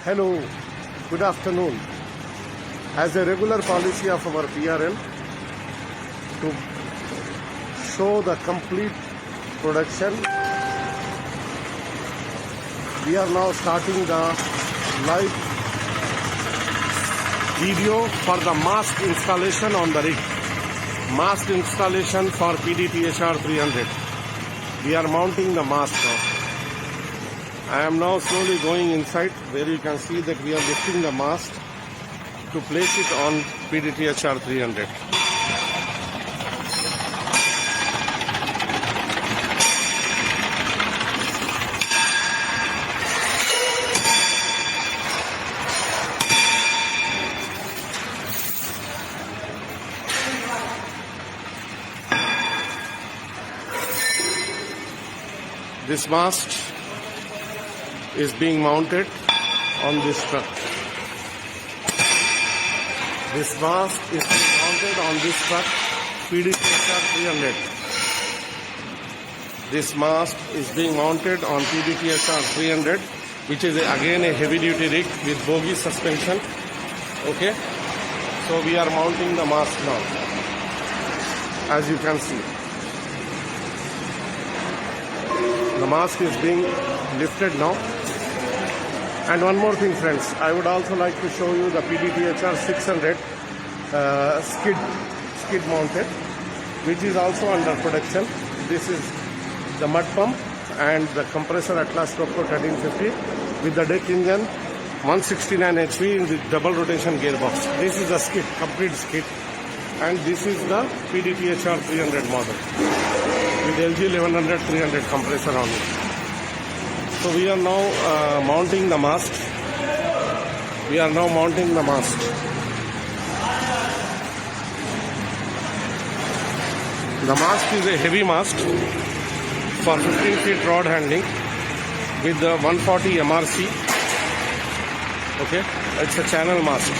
Hello, good afternoon. As a regular policy of our PRL to show the complete production, we are now starting the live video for the mask installation on the rig. Mask installation for PDTHR 300. We are mounting the mask now. I am now slowly going inside where you can see that we are lifting the mast to place it on PDTHR 300. This mast is being mounted on this truck. This mast is being mounted on this truck, PDTHR 300. This mast is being mounted on PDTHR 300, which is again a heavy duty rig with bogie suspension. Okay, so we are mounting the mast now, as you can see. The mast is being lifted now. And one more thing, friends, I would also like to show you the PDTHR 600 skid mounted, which is also under production. This is the mud pump and the compressor Atlas Copco 1350 with the deck engine 169 HP with double rotation gearbox. This is the skid, complete skid, and this is the PDTHR 300 model with LG 1100 300 compressor on it. So we are now mounting the mast. We are now mounting the mast. The mast is a heavy mast for 15 feet rod handling with the 140 MRC. Okay, it's a channel mast.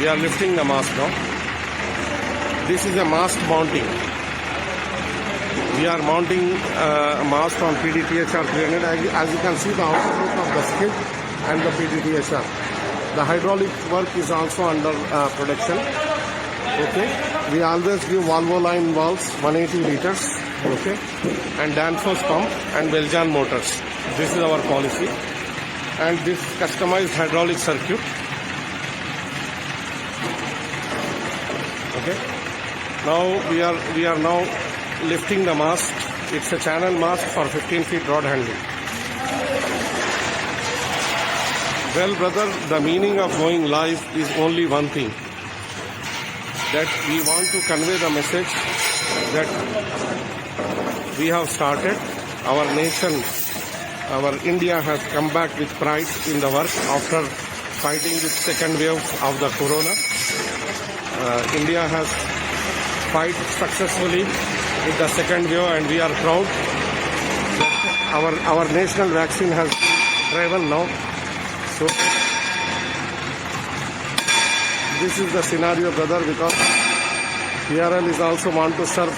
We are lifting the mast now. This is a mast mounting. We are mounting mast on PDTHR 300. As you can see, the outer look of the skid and the PDTHR. The hydraulic work is also under production. Okay, we always give Volvo line valves 180 liters. Okay, and Danfoss pump and Belgian motors. This is our policy. And this customized hydraulic circuit. Okay, now we are now lifting the mast. It's a channel mast for 15 feet rod handling. Well, brother, the meaning of going live is only one thing. That we want to convey the message that we have started. Our nation, our India has come back with pride in the work after fighting with second wave of the corona. India has fight successfully with the second wave, and we are proud that our national vaccine has been driven now. So this is the scenario, brother, because PRL is also want to serve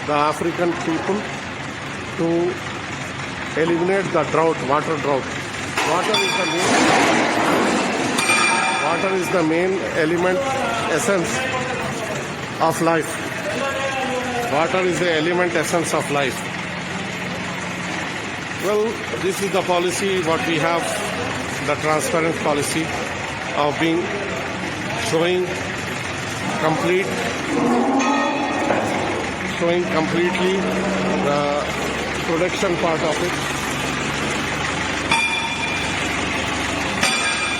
the African people to eliminate the drought, water drought. Water is the main element, essence of life. Water is the element, essence of life. Well, this is the policy what we have, the transparent policy of being showing completely the production part of it.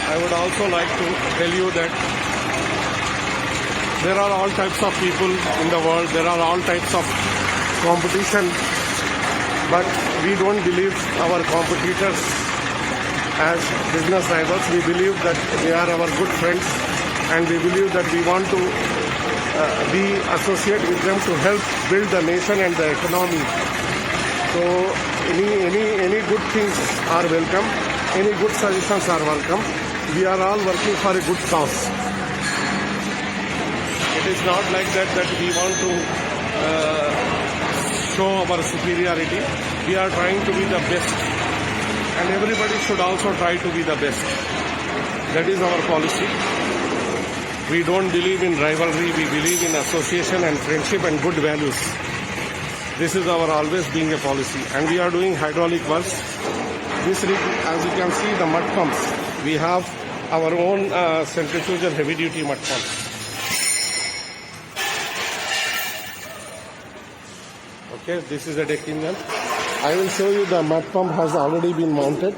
I would also like to tell you that there are all types of people in the world. There are all types of competition. But we don't believe our competitors as business rivals. We believe that they are our good friends. And we believe that we want to be associated with them to help build the nation and the economy. So any good things are welcome. Any good suggestions are welcome. We are all working for a good cause. It is not like that we want to show our superiority. We are trying to be the best, and everybody should also try to be the best. That is our policy. We don't believe in rivalry. We believe in association and friendship and good values. This is our always being a policy. And we are doing hydraulic works. This rig, as you can see, the mud pumps. We have our own centrifugal heavy duty mud pumps. Okay, this is a deck engine. I will show you the mud pump has already been mounted.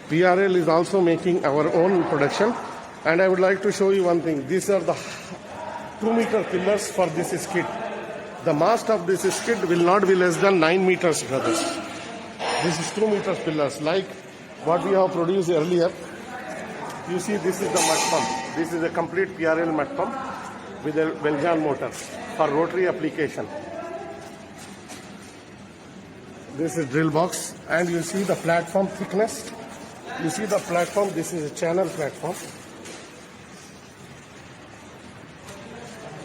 PRL is also making our own production. And I would like to show you one thing. These are the 2-meter pillars for this skid. The mast of this skid will not be less than 9 meters, brothers. This is 2 meters pillars, like what we have produced earlier. You see, this is the mud pump. This is a complete PRL mud pump with a Belgian motor for rotary application. This is drill box, and you see the platform thickness. You see the platform. This is a channel platform.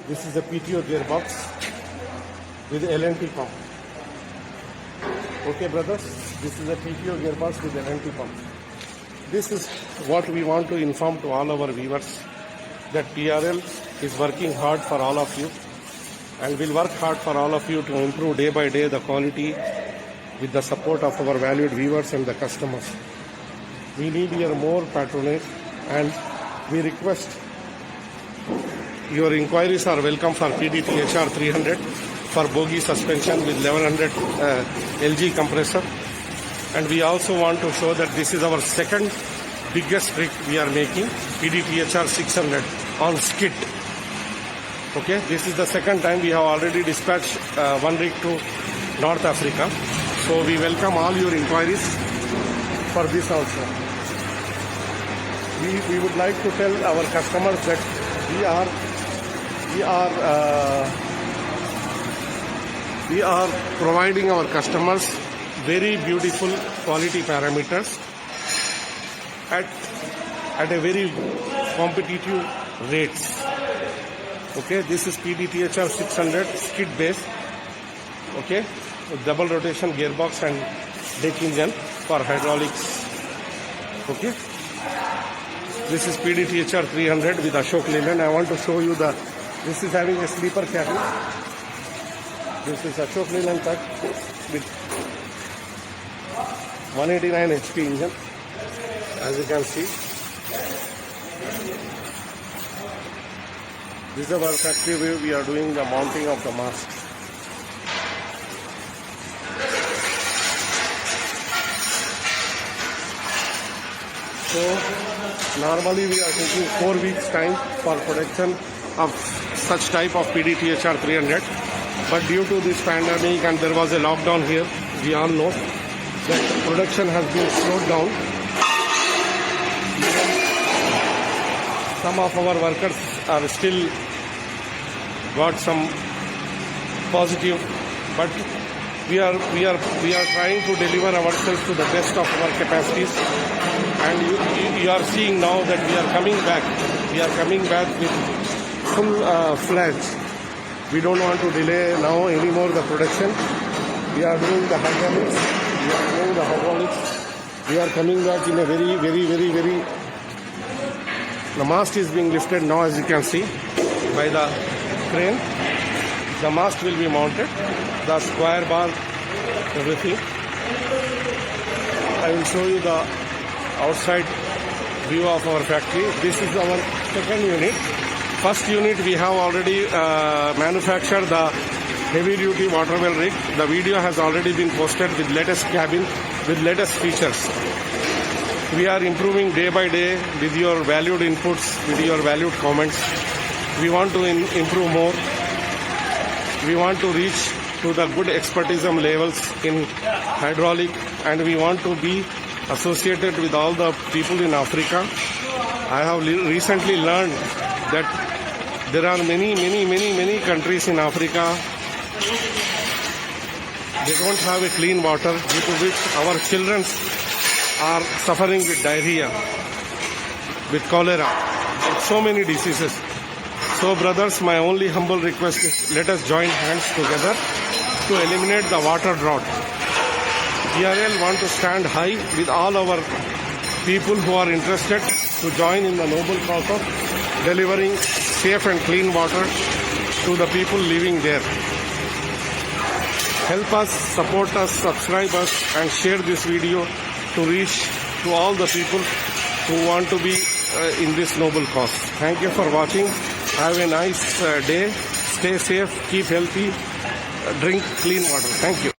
This is a PTO gearbox with LNT pump. Okay, brothers, this is a PTO gearbox with LNT pump. This is what we want to inform to all our viewers, that PRL is working hard for all of you, and will work hard for all of you to improve day by day the quality with the support of our valued viewers and the customers. We need your more patronage, and we request your inquiries are welcome for PDTHR 300 for bogie suspension with 1100 LG compressor. And we also want to show that this is our second biggest rig we are making, PDTHR 600 on skid. Okay, this is the second time. We have already dispatched one rig to North Africa. So we welcome all your inquiries for this also. We would like to tell our customers that we are providing our customers very beautiful quality parameters at a very competitive rates. Okay, this is PDTHR 600 skid base. Okay, with double rotation gearbox and deck engine for hydraulics. Okay, this is PDTHR 300 with Ashok Leyland. I want to show you this is having a sleeper cabin. This is Ashok Leyland truck with 189 HP engine, as you can see. This is our factory where we are doing the mounting of the mast. So normally we are taking 4 weeks time for production of such type of PDTHR 300. But due to this pandemic and there was a lockdown here, we all know that production has been slowed down. Some of our workers are still got some positive, but we are trying to deliver ourselves to the best of our capacities. And you are seeing now that we are coming back. We are coming back with full fledged. We don't want to delay now anymore the production. We are doing the hydraulics. We are coming back in a very. The mast is being lifted now, as you can see, by the crane. The mast will be mounted. The square bar, everything. I will show you the outside view of our factory. This is our second unit. First unit we have already manufactured the heavy duty water well rig. The video has already been posted with latest cabin, with latest features. We are improving day by day with your valued inputs, with your valued comments. We want to improve more. We want to reach to the good expertism levels in hydraulic, and we want to be associated with all the people in Africa. I have recently learned that there are many countries in Africa. They don't have a clean water, due to which our children are suffering with diarrhea, with cholera, with so many diseases. So brothers, my only humble request is let us join hands together to eliminate the water drought. TRL want to stand high with all our people who are interested to join in the noble cause of delivering safe and clean water to the people living there. Help us, support us, subscribe us and share this video to reach to all the people who want to be in this noble cause. Thank you for watching. Have a nice day. Stay safe, keep healthy, drink clean water. Thank you.